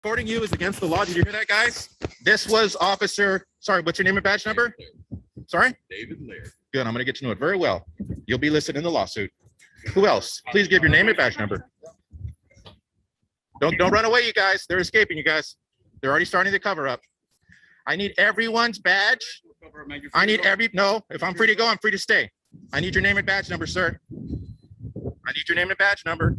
Recording you is against the law. Did you hear that, guys? This was officer, sorry, what's your name and badge number? Sorry? David Laird. Good, I'm gonna get to know it very well. You'll be listed in the lawsuit. Who else? Please give your name and badge number. Don't run away, you guys. They're escaping, you guys. They're already starting to cover up. I need everyone's badge. I need no, if I'm free to go, I'm free to stay. I need your name and badge number, sir. I need your name and badge number.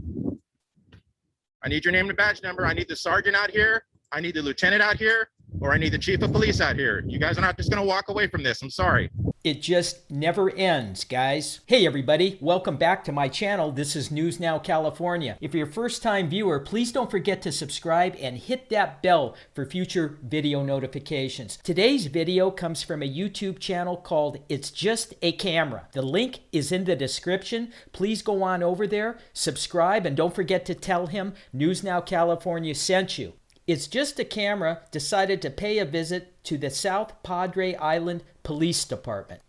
I need your name and badge number. I need the sergeant out here. I need the lieutenant out here, or I need the chief of police out here. You guys are not just gonna walk away from this. I'm sorry. It just never ends, guys. Hey everybody, welcome back to my channel. This is News Now California. If you're a first-time viewer, please don't forget to subscribe and hit that bell for future video notifications. Today's video comes from a YouTube channel called It's Just a Camera. The link is in the description. Please go on over there, subscribe, and don't forget to tell him News Now California sent you. It's Just a Camera decided to pay a visit to the South Padre Island Police Department.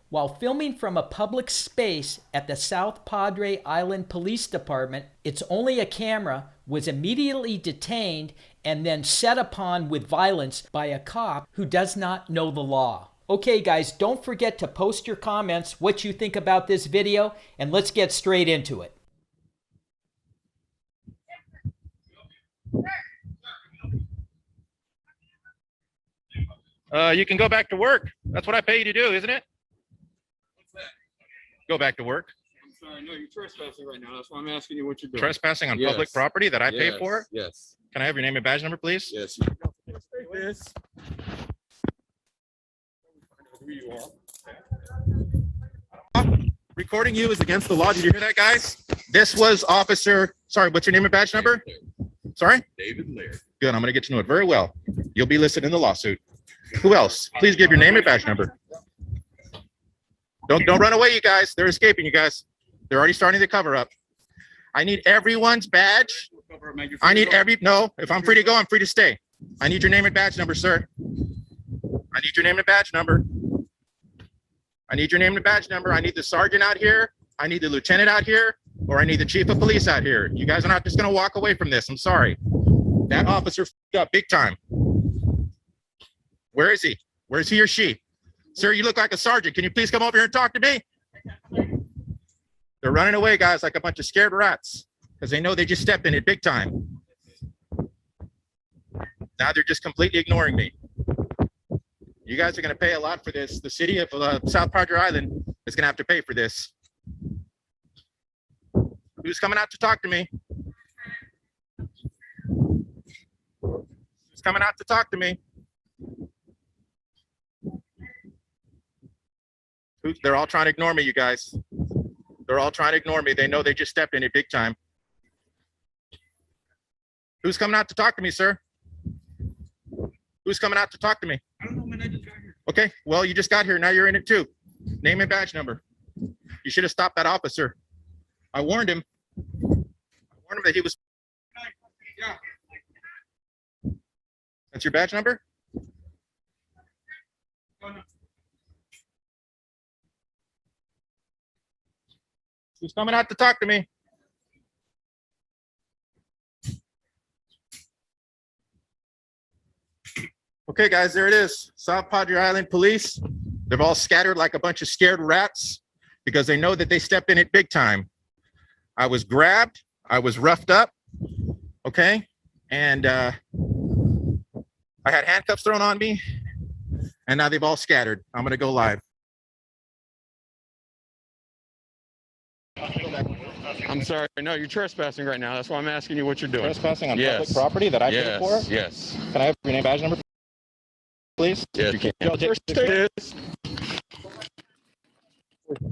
While filming from a public space at the South Padre Island Police Department, It's Only a Camera was immediately detained and then set upon with violence by a cop who does not know the law. Okay guys, don't forget to post your comments, what you think about this video, and let's get straight into it. You can go back to work. That's what I pay you to do, isn't it? What's that? Go back to work. I'm sorry, no, you're trespassing right now. That's why I'm asking you what you're doing. Trespassing on Yes. public property that I pay for? Yes. Can I have your name and badge number, please? Yes. This. Who you are. Recording you is against the law. Did you hear that, guys? This was officer, sorry, what's your name and badge number? Sorry? David Laird. Good, I'm gonna get to know it very well. You'll be listed in the lawsuit. Who else? Please give your name and badge number. Don't run away, you guys. They're escaping, you guys. They're already starting to cover up. I need everyone's badge. I need no, if I'm free to go, I'm free to stay. I need your name and badge number, sir. I need your name and badge number. I need your name and badge number. I need the sergeant out here. I need the lieutenant out here, or I need the chief of police out here. You guys are not just gonna walk away from this. I'm sorry. That officer f***ed up big time. Where is he? Where's he or she? Sir, you look like a sergeant. Can you please come over here and talk to me? They're running away, guys, like a bunch of scared rats because they know they just stepped in it big time. Now they're just completely ignoring me. You guys are going to pay a lot for this. The city of South Padre Island is going to have to pay for this. Who's coming out to talk to me? Who's coming out to talk to me? They're all trying to ignore me, you guys. They're all trying to ignore me. They know they just stepped in it big time. Who's coming out to talk to me, sir? Who's coming out to talk to me? I don't know, man. I just got here. Okay, well, you just got here. Now you're in it too. Name and badge number. You should have stopped that officer. I warned him. I warned him that he was. Yeah. That's your badge number? Oh, no. Who's coming out to talk to me? Okay, guys, there it is. South Padre Island Police. They've all scattered like a bunch of scared rats because they know that they stepped in it big time. I was grabbed. I was roughed up. Okay. And I had handcuffs thrown on me. And now they've all scattered. I'm going to go live. I'm sorry. No, you're trespassing right now. That's why I'm asking you what you're doing. Trespassing on Yes. public property that I paid for? Yes. Can I have your name, badge number, please? Yes. You can. Yes.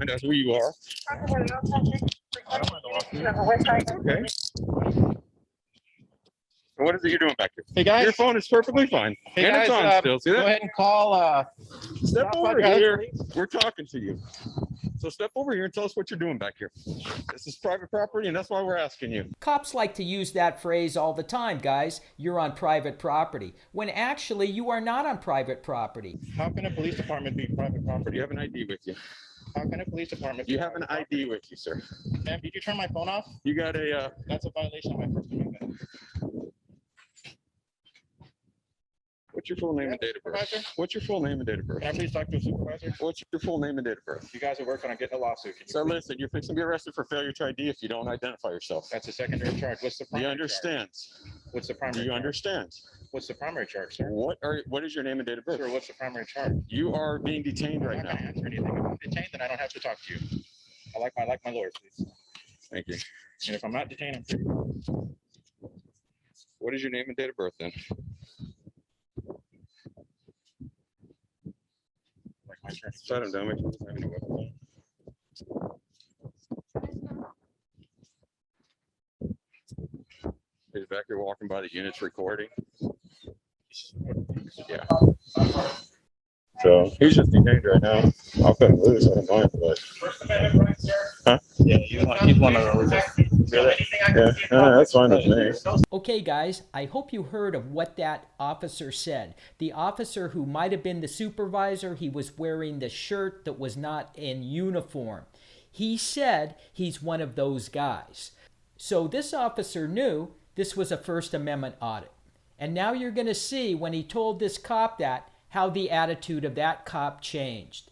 And that's who you are. Okay. What is it you're doing back here? Hey, guys. Your phone is perfectly fine. Hey, and it's guys, on still. See go that? ahead and call. Step South over Padre here. Island. We're talking to you. So step over here and tell us what you're doing back here. This is private property, and that's why we're asking you. Cops like to use that phrase all the time, guys. You're on private property, when actually you are not on private property. How can a police department be private Do property? you have an ID with you? How can a police department? You have an ID with you, sir. Ma'am, did you turn my phone off? You got a That's a violation of my First Amendment. What's your full name and date of birth? What's your full name and date of birth? Can I please talk to a supervisor? What's your full name and date of birth? You guys are working on getting a lawsuit. Can you So please- listen, you're fixing to be arrested for failure to ID if you don't identify yourself. That's a secondary charge. What's the Do you primary understand? charge? What's the Do primary you charge? understand? What's the primary charge, sir? What is your name and date of birth? Sir, what's the primary charge? You are being detained I'm right not now. gonna answer anything. If I'm detained, then I don't have to talk to you. I like my lawyer, please. Thank you. And if I'm not detained, I'm free. What is your name and date of birth then? Like my attorney. Shut him down. Make sure he doesn't have any weapons on. He's back here walking by the units recording. Yeah. So he's just detained right now. I'll cut him loose. I don't mind, but First Amendment right, sir? Huh? Yeah, he's one of those. yeah, that's fine with me. Okay, guys, I hope you heard of what that officer said. The officer who might have been the supervisor, he was wearing the shirt that was not in uniform. He said he's one of those guys. So this officer knew this was a First Amendment audit. And now you're going to see when he told this cop that, how the attitude of that cop changed.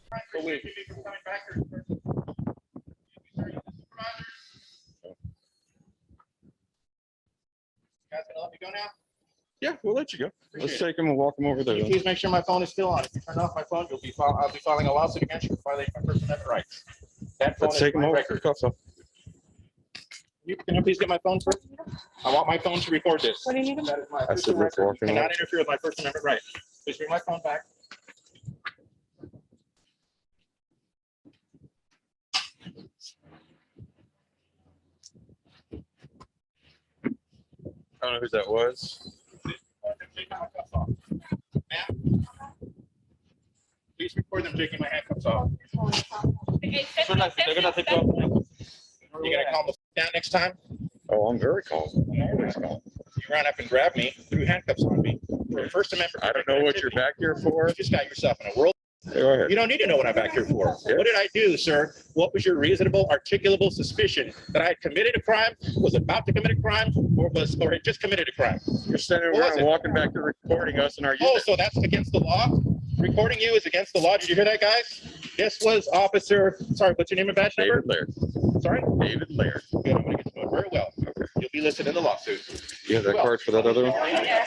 Guys gonna let me go now? Yeah, we'll let you go. Let's Appreciate take him and walk him over there. Can you then. please make sure my phone is still on? If you turn off my phone, I'll be filing a lawsuit against you for violating my First Amendment rights. That phone Let's is take him my over. record. Cuffs off. Can you please get my phone first? I want my phone to record this. What do you need? That is my I official said let's record. walk him Cannot over. interfere with my First Amendment right. Please bring my phone back. I don't know who that was. Take my handcuffs off. Ma'am? Please record them taking my handcuffs off. You're gonna calm the down next time? Oh, I'm very calm. You run up and grab me, threw handcuffs on me. For a First Amendment. I don't know what you're back here for. You just got yourself in a world. Hey, go ahead. You don't need to know what I'm back here for. What did I do, sir? What was your reasonable, articulable suspicion that I had committed a crime, was about to commit a crime, or had just committed a crime? You're standing What was around it? walking back to recording us in our Oh, unit. so that's against the law? Recording you is against the law. Did you hear that, guys? This was Officer, sorry, what's your name and badge number? David Laird. Sorry? David Laird. Good, I'm gonna get to know it very well. You'll be listed in the lawsuit. You have that card for that other one? Yeah.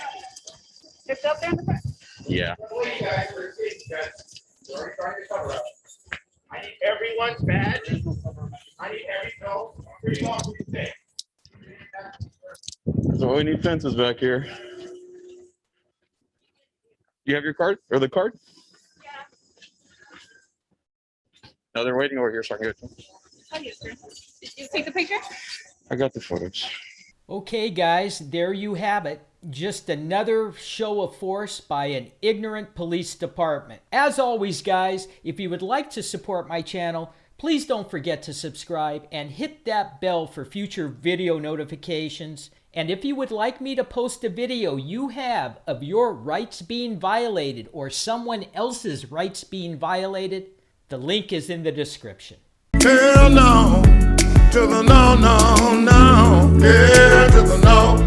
It's up there in the front. Yeah. Sorry, trying to cover up. I need everyone's badge. I need every no. So we need fences back here. You have your card or the card? Yeah. No, they're waiting over here so I can get them. Oh, yes, sir. Did you take the picture? I got the footage. Okay, guys, there you have it. Just another show of force by an ignorant police department. As always, guys, if you would like to support my channel, please don't forget to subscribe and hit that bell for future video notifications. And if you would like me to post a video you have of your rights being violated or someone else's rights being violated, the link is in the description. Hell no, to the no, no, no, yeah, to the no.